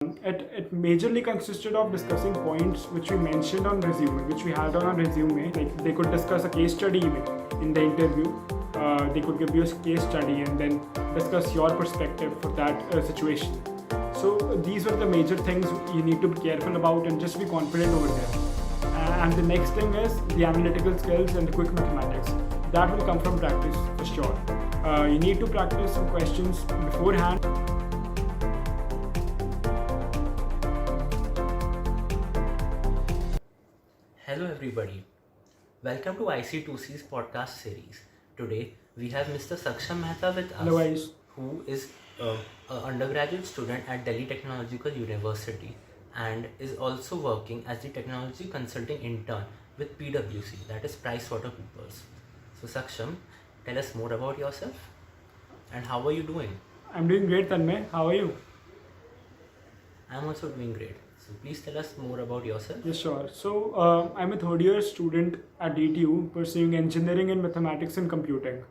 It majorly consisted of discussing points which we mentioned on resume, which we had on our resume. Like they could discuss a case study even in the interview. They could give you a case study and then discuss your perspective for that situation. So these were the major things you need to be careful about and just be confident over there. And the next thing is the analytical skills and the quick mathematics. That will come from practice for sure. You need to practice some questions beforehand. Hello everybody, welcome to IC2C's podcast series. Today we have Mr. Saksham Mehta with us, Hello guys. who is an undergraduate student at Delhi Technological University and is also working as the technology consulting intern with PwC, that is PricewaterhouseCoopers. So Saksham, tell us more about yourself and how are you doing? I'm doing great, Tanmay. How are you? I'm also doing great. So please tell us more about yourself. Yes, sure. So I'm a third year student at DTU pursuing engineering in mathematics and computing.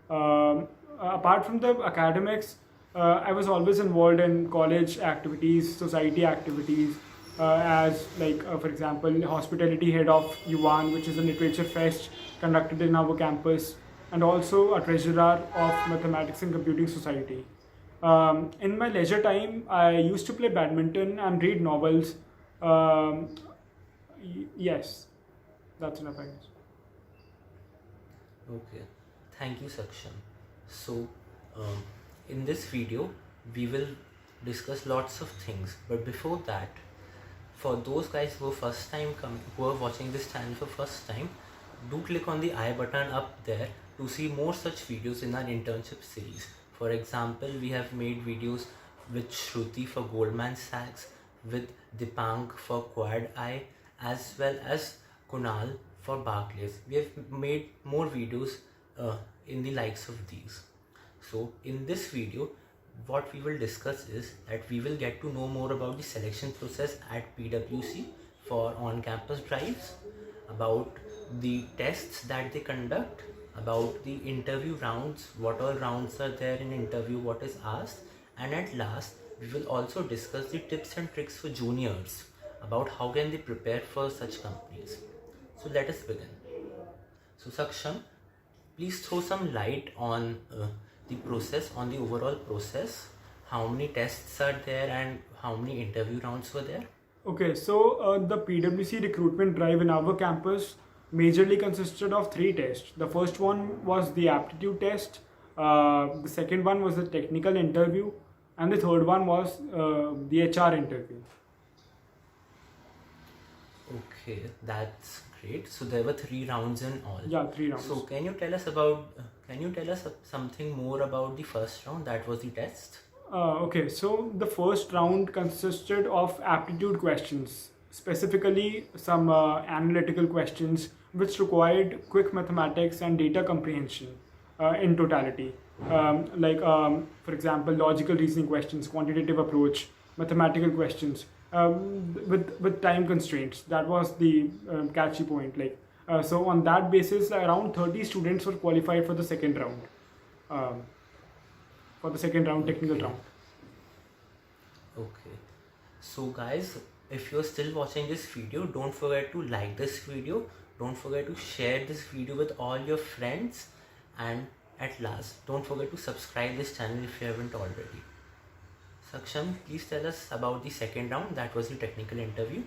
Apart from the academics, I was always involved in college activities, society activities, for example, hospitality head of UAN, which is a literature fest conducted in our campus, and also a treasurer of Mathematics and Computing Society. In my leisure time, I used to play badminton and read novels. Yes, that's enough, I guess. Okay, thank you Saksham. So in this video we will discuss lots of things, but before that, for those guys who are watching this channel for first time, do click on the I button up there to see more such videos in our internship series. For example, we have made videos with Shruti for Goldman Sachs, with Dipang for Quad Eye, as well as Kunal for Barclays. We have made more videos in the likes of these. So in this video, what we will discuss is that we will get to know more about the selection process at PwC for on-campus drives, about the tests that they conduct, about the interview rounds, what all rounds are there in interview, what is asked, and at last we will also discuss the tips and tricks for juniors about how can they prepare for such companies. So let us begin. So Saksham, please throw some light on the process, on the overall process. How many tests are there and how many interview rounds were there? Okay, so the PwC recruitment drive in our campus majorly consisted of 3 tests. The first one was the aptitude test, the second one was the technical interview, and the third one was the HR interview. Okay, that's great. So there were 3 rounds in all. Yeah, 3 rounds. So can you tell us something more about the first round, that was the test? Okay, so the first round consisted of aptitude questions, specifically some analytical questions which required quick mathematics and data comprehension in totality. For example, logical reasoning questions, quantitative approach, mathematical questions with time constraints. That was the catchy point. So on that basis, around 30 students were qualified for the second round. Technical round. Okay, so guys, if you're still watching this video, don't forget to like this video, don't forget to share this video with all your friends, and at last, don't forget to subscribe this channel if you haven't already. Saksham, please tell us about the second round, that was the technical interview.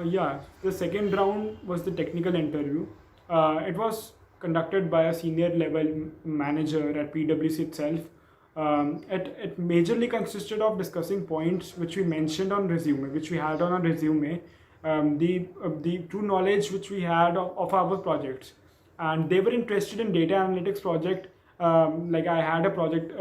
Yeah, the second round was the technical interview. It was conducted by a senior level manager at PwC itself. It majorly consisted of discussing points which we mentioned on resume, which we had on our resume, the true knowledge which we had of our projects, and they were interested in data analytics project. I had a project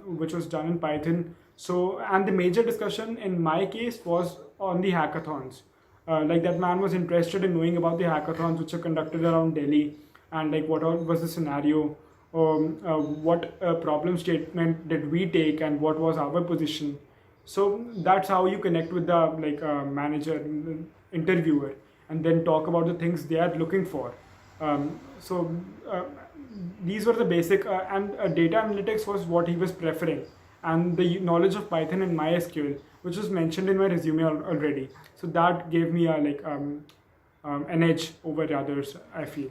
which was done in Python. So, and the major discussion in my case was on the hackathons. That man was interested in knowing about the hackathons which are conducted around Delhi, and what all was the scenario, what problem statement did we take, and what was our position. So that's how you connect with the manager, interviewer, and then talk about the things they are looking for. These were the basic, and data analytics was what he was preferring, and the knowledge of Python and MySQL which was mentioned in my resume already. So that gave me an edge over others, I feel.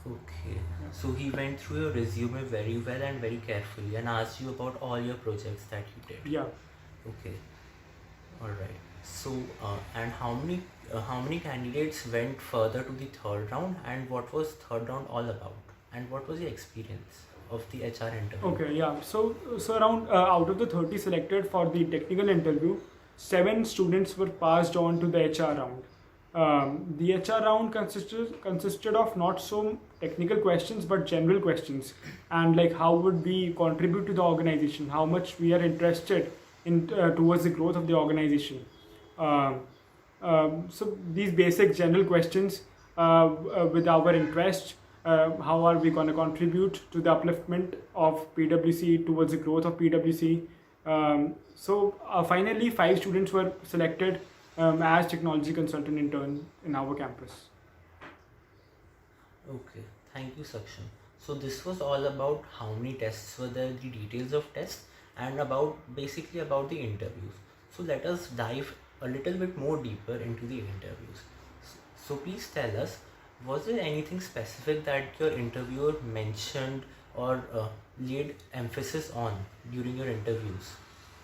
Okay, so he went through your resume very well and very carefully and asked you about all your projects that you did. Yeah. Okay, all right. So, and how many candidates went further to the third round, and what was third round all about, and what was the experience of the HR interview? Okay, yeah. So around out of the 30 selected for the technical interview, 7 students were passed on to the HR round. The HR round consisted of not so technical questions but general questions, and like how would we contribute to the organization, how much we are interested in towards the growth of the organization. Um, so these basic general questions with our interest, how are we going to contribute to the upliftment of PwC towards the growth of PwC. Finally 5 students were selected as technology consultant intern in our campus. Okay, thank you, Saksham. So this was all about how many tests were there, the details of tests, and basically about the interviews. So let us dive a little bit more deeper into the interviews. So please tell us, was there anything specific that your interviewer mentioned or laid emphasis on during your interviews?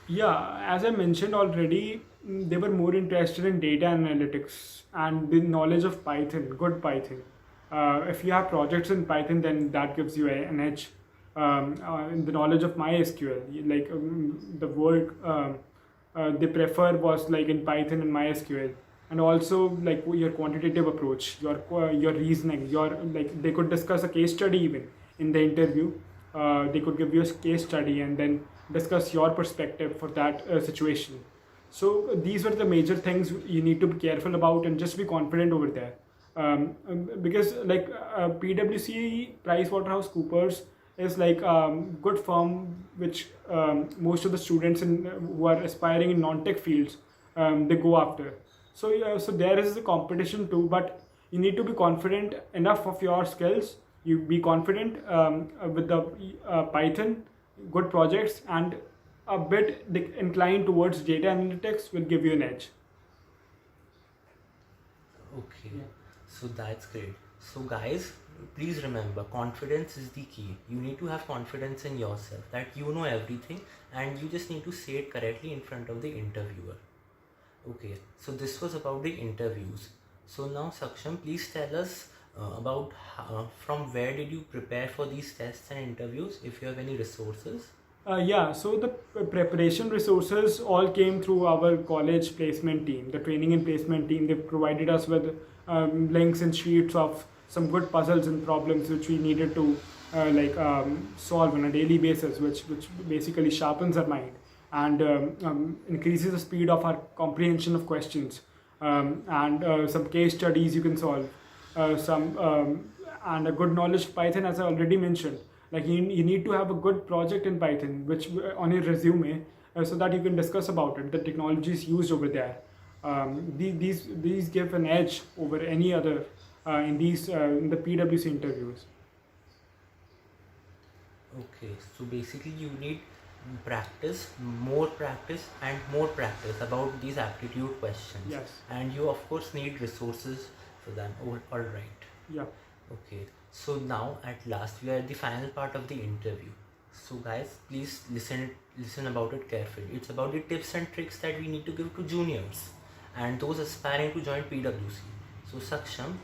Yeah, as I mentioned already, they were more interested in data analytics and the knowledge of Python, good Python. If you have projects in Python, then that gives you an edge. In the knowledge of MySQL, like the work they prefer was like in Python and MySQL, and also like your quantitative approach, your reasoning, your like they could discuss a case study even in the interview. They could give you a case study and then discuss your perspective for that situation. So these were the major things you need to be careful about and just be confident over there. Because like PwC, PricewaterhouseCoopers is like good firm which most of the students who are aspiring in non-tech fields they go after. So there is a competition too, but you need to be confident enough of your skills. You be confident with the Python, good projects, and a bit inclined towards data analytics will give you an edge. Okay, so that's great. So guys, please remember, confidence is the key. You need to have confidence in yourself that you know everything and you just need to say it correctly in front of the interviewer. Okay, so this was about the interviews. So now Saksham, please tell us about from where did you prepare for these tests and interviews, if you have any resources. So the preparation resources all came through our college placement team, the training and placement team. They provided us with links and sheets of some good puzzles and problems which we needed to solve on a daily basis, which basically sharpens our mind and increases the speed of our comprehension of questions. And some case studies you can solve, and a good knowledge of Python, as I already mentioned. Like you need to have a good project in Python, which on your resume, so that you can discuss about it, the technologies used over there. These give an edge over any other in the PwC interviews. Okay, so basically you need practice, more practice and more practice about these aptitude questions. Yes. And you of course need resources for them. Oh, all right. Yeah. Okay, so now at last we are at the final part of the interview. So guys, please listen about it carefully. It's about the tips and tricks that we need to give to juniors and those aspiring to join PwC. So Saksham,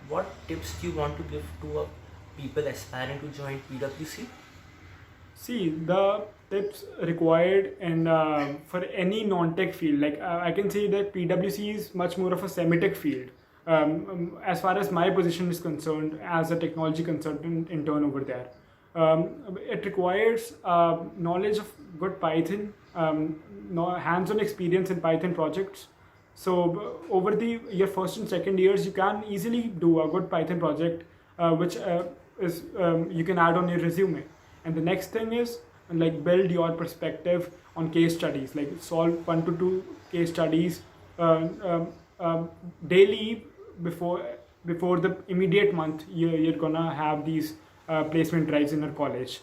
what tips do you want to give to people aspiring to join PwC? See, the tips required in for any non-tech field, like I can say that PwC is much more of a semi-tech field. As far as my position is concerned, as a technology consultant intern over there, it requires knowledge of good Python, hands-on experience in Python projects. So over your first and second years, you can easily do a good Python project, which is you can add on your resume. And the next thing is like build your perspective on case studies, like solve 1 to 2 case studies daily before the immediate month you're gonna have these placement drives in your college.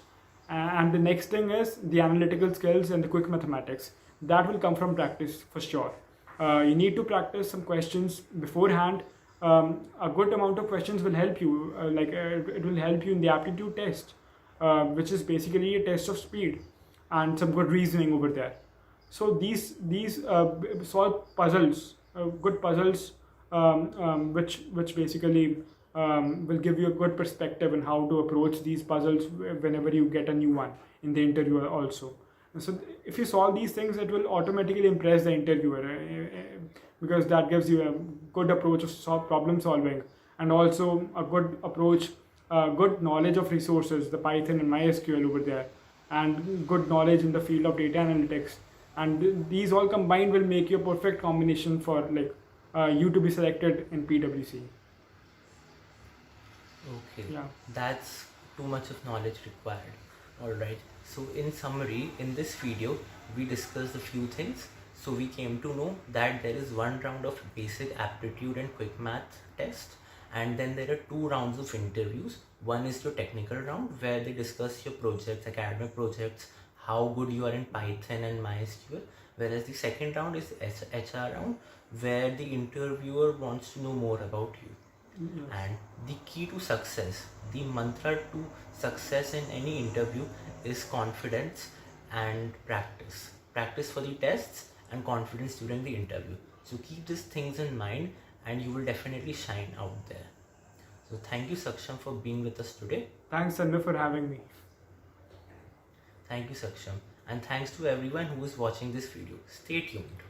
And the next thing is the analytical skills and the quick mathematics. That will come from practice for sure. You need to practice some questions beforehand. A good amount of questions will help you. It will help you in the aptitude test, which is basically a test of speed and some good reasoning over there. So these solve puzzles, good puzzles, which basically will give you a good perspective on how to approach these puzzles whenever you get a new one in the interview also. So if you solve these things, it will automatically impress the interviewer, because that gives you a good approach of problem solving, and also a good approach, good knowledge of resources, the Python and MySQL over there, and good knowledge in the field of data analytics. And these all combined will make you a perfect combination for you to be selected in PwC. Okay, Yeah. that's too much of knowledge required. Alright, so in summary, in this video, we discussed a few things. So we came to know that there is one round of basic aptitude and quick math test, and then there are 2 rounds of interviews. One is your technical round where they discuss your projects, academic projects, how good you are in Python and MySQL, whereas the second round is HR round where the interviewer wants to know more about you. Yes. And the key to success, the mantra to success in any interview is confidence and practice. Practice for the tests and confidence during the interview. So keep these things in mind and you will definitely shine out there. So thank you, Saksham, for being with us today. Thanks, Sandeep, for having me. Thank you, Saksham. And thanks to everyone who is watching this video. Stay tuned.